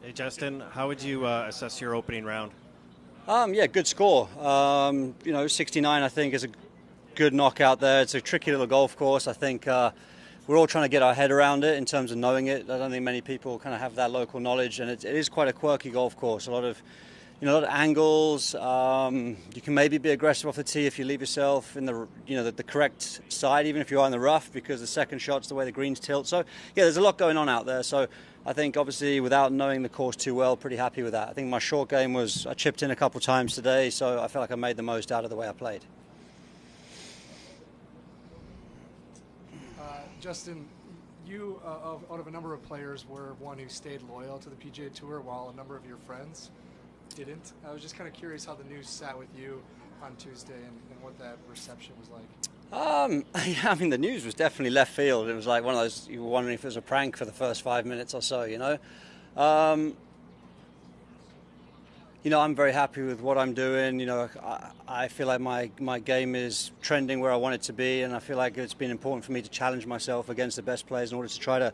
Hey Justin, how would you assess your opening round? Yeah, good score. 69 I think is a good knockout there. It's a tricky little golf course. I think we're all trying to get our head around it in terms of knowing it. I don't think many people kind of have that local knowledge, and it is quite a quirky golf course. A lot of angles. You can maybe be aggressive off the tee if you leave yourself in the correct side, even if you are in the rough, because the second shot's the way the greens tilt. So yeah, there's a lot going on out there. So I think obviously without knowing the course too well, pretty happy with that. I think my short game I chipped in a couple of times today, so I felt like I made the most out of the way I played. Justin, you, out of a number of players, were one who stayed loyal to the PGA Tour while a number of your friends didn't. I was just kind of curious how the news sat with you on Tuesday and what that reception was like. Yeah, I mean, the news was definitely left field. It was like one of those, you were wondering if it was a prank for the first 5 minutes or so, I'm very happy with what I'm doing. I feel like my game is trending where I want it to be, and I feel like it's been important for me to challenge myself against the best players in order to try to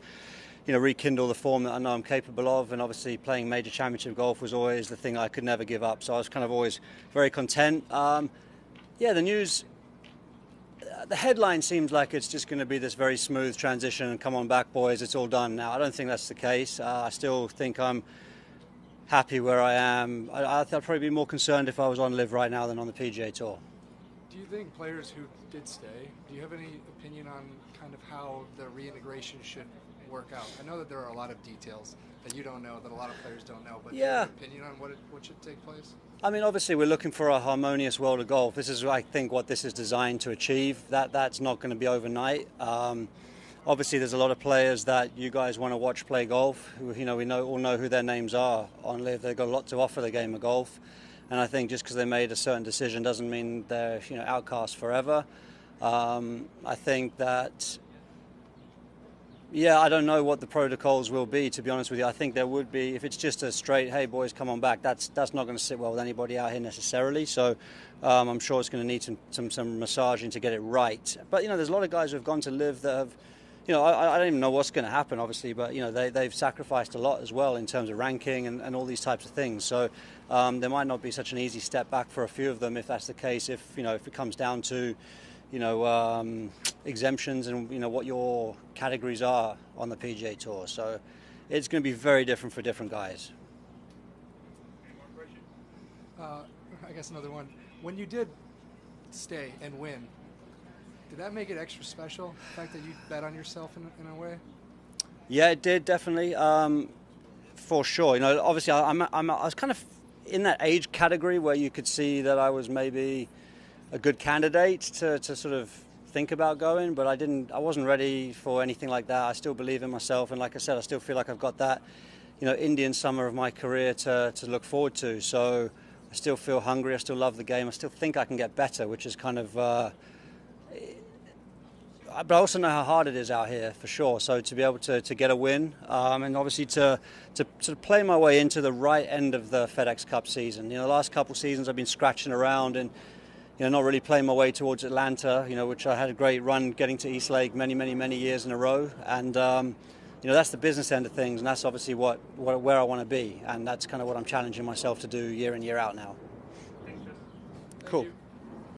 rekindle the form that I know I'm capable of. And obviously playing major championship golf was always the thing I could never give up. So I was kind of always very content. The news, the headline seems like it's just going to be this very smooth transition and come on back, boys, it's all done now. I don't think that's the case. I still think I'm happy where I am. I'd probably be more concerned if I was on LIV right now than on the PGA Tour. Do you think players who did stay, do you have any opinion on kind of how the reintegration should work out? I know that there are a lot of details that you don't know, that a lot of players don't know, but do you have an opinion on what should take place? I mean, obviously we're looking for a harmonious world of golf. This is, I think, what this is designed to achieve. That's not going to be overnight. Obviously there's a lot of players that you guys want to watch play golf. We all know who their names are on LIV. They've got a lot to offer the game of golf. And I think just because they made a certain decision doesn't mean they're outcast forever. I think that, I don't know what the protocols will be, to be honest with you. I think there would be, if it's just a straight, hey boys, come on back, that's not going to sit well with anybody out here necessarily. So I'm sure it's going to need some massaging to get it right. But there's a lot of guys who have gone to LIV that have, I don't even know what's going to happen, obviously, but they've sacrificed a lot as well in terms of ranking and all these types of things. So there might not be such an easy step back for a few of them if that's the case. If it comes down to exemptions and what your categories are on the PGA Tour. So it's going to be very different for different guys. I guess another one. When you did stay and win, did that make it extra special, the fact that you bet on yourself in a way? Yeah, it did, definitely. For sure. Obviously I was kind of in that age category where you could see that I was maybe a good candidate to sort of think about going, but I wasn't ready for anything like that. I still believe in myself, and like I said, I still feel like I've got that Indian summer of my career to look forward to. So I still feel hungry, I still love the game, I still think I can get better, which is kind of but I also know how hard it is out here, for sure. So to be able to get a win, and obviously to play my way into the right end of the FedEx Cup season. The last couple of seasons I've been scratching around and not really playing my way towards Atlanta, which I had a great run getting to East Lake many years in a row. And that's the business end of things, and that's obviously where I want to be, and that's kind of what I'm challenging myself to do year in, year out now. Thanks, Justin. Cool.